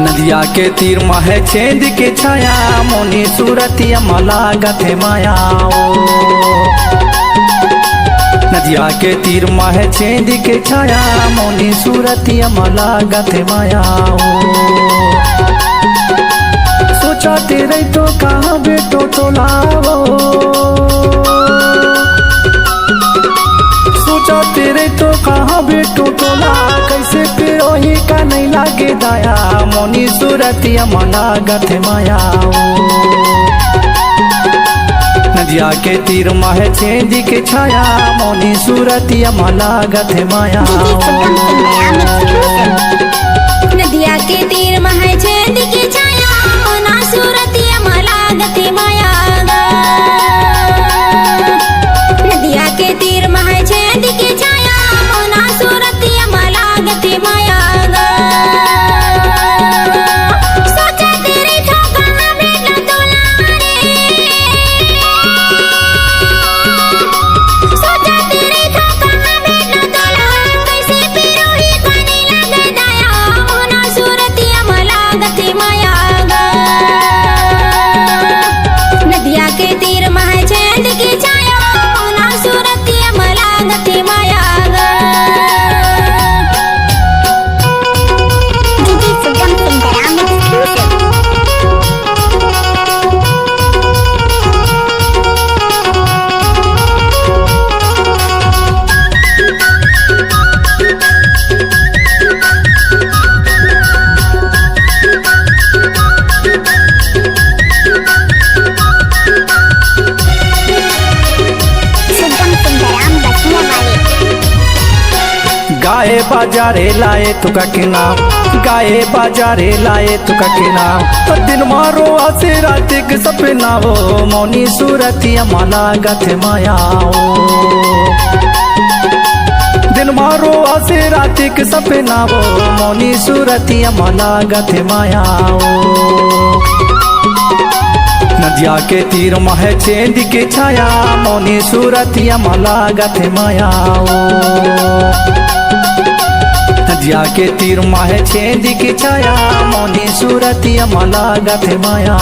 नदिया के तीर महे छेद के छाया मोनी सूरतिया मला गथे माया नदिया के तीर महे छेद के छाया मोनी सूरतिया मला गथे माया सोचा तेरे तो कहाँ बेटो तो लाओ सोचा तेरे तो कहाँ बेटो तो ला कैसे पिरोही का नहीं लागे दाया मोनी सूरतिया मला गथे माया नदिया के तीर महे छेद के छाया मोनी सूरतिया मला गथे माया नदिया के तीर महे छेद के छाया मोना सूरतिया मला गथे माया नदिया के तीर महे छेद के छाया मोना सूरतिया मला गथे माया सोचा तेरे तो कहाँ बेटा दुलारे सोचा तेरे तो कहाँ बेटा दुलारे कैसे पिरोही खाने लगे दया मोना सूरतिया मला गथे माया नदिया के तीर महे छेद के छाया मोना सूरतिया मला गथे माया गाए बाजारे लाए तुका के नाम गाए बाजारे लाए तुका के नाम तो दिन मारो आसे रात के सपना हो मौनी सूरतिया मला गथे माया दिन मारो आसे रात के सपना हो मौनी सूरतिया मला गथे माया नदिया के तीर महे छेद के छाया मौनी सूरतिया मला गथे माया नदिया के तीर महे छेद के छाया मौनी सूरतिया मला गथे माया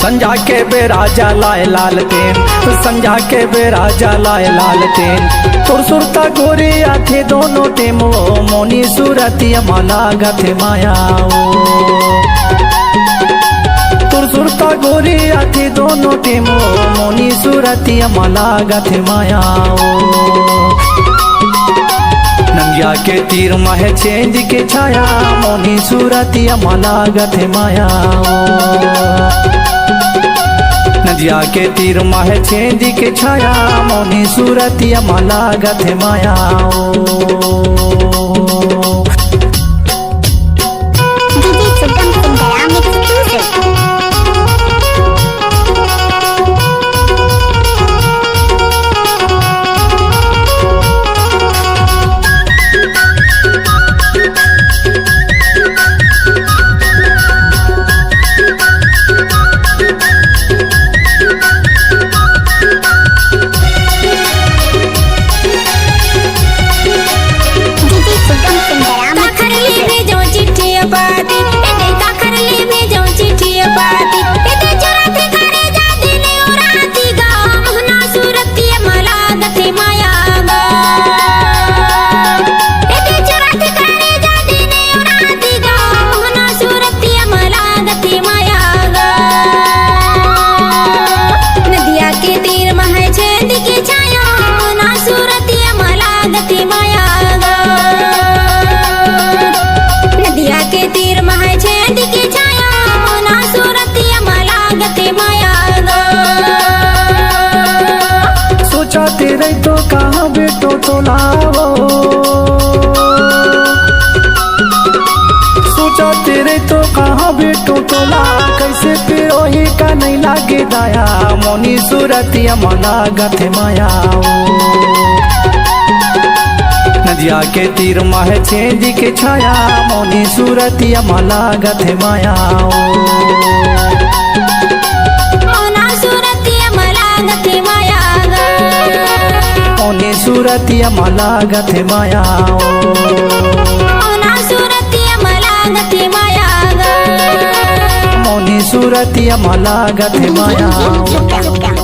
संजा के बेराजा लाए लाल तेन संजा के बेराजा लाए लाल तेन तुर सुरता गोरी आथे दोनों टेम वो मोनी सूरतिया मला गथे माया तुर सुरता गोरी आथे दोनों टेम वो मोनी सूरतिया मला गथे माया नदिया के तीर मह चेंज के छाया मोनी सूरतिया लागत माया नदिया के तीर मह चेंज के छाया मोनी सूरतिया लागत माया DJ Sugam Sundaram exclusive. तेरे तो कहाँ बेटो तो लाओ सोचा तेरे तो कहाँ बेटो तो ला कैसे पिरोही का नहीं लागे दाया मोनी सूरतिया लागत माया नदिया के तीर मह चेंज के छाया मोनी सूरतिया लागत माया मोनी सूरतिया लागत माया मोनी सूरतिया लागत माया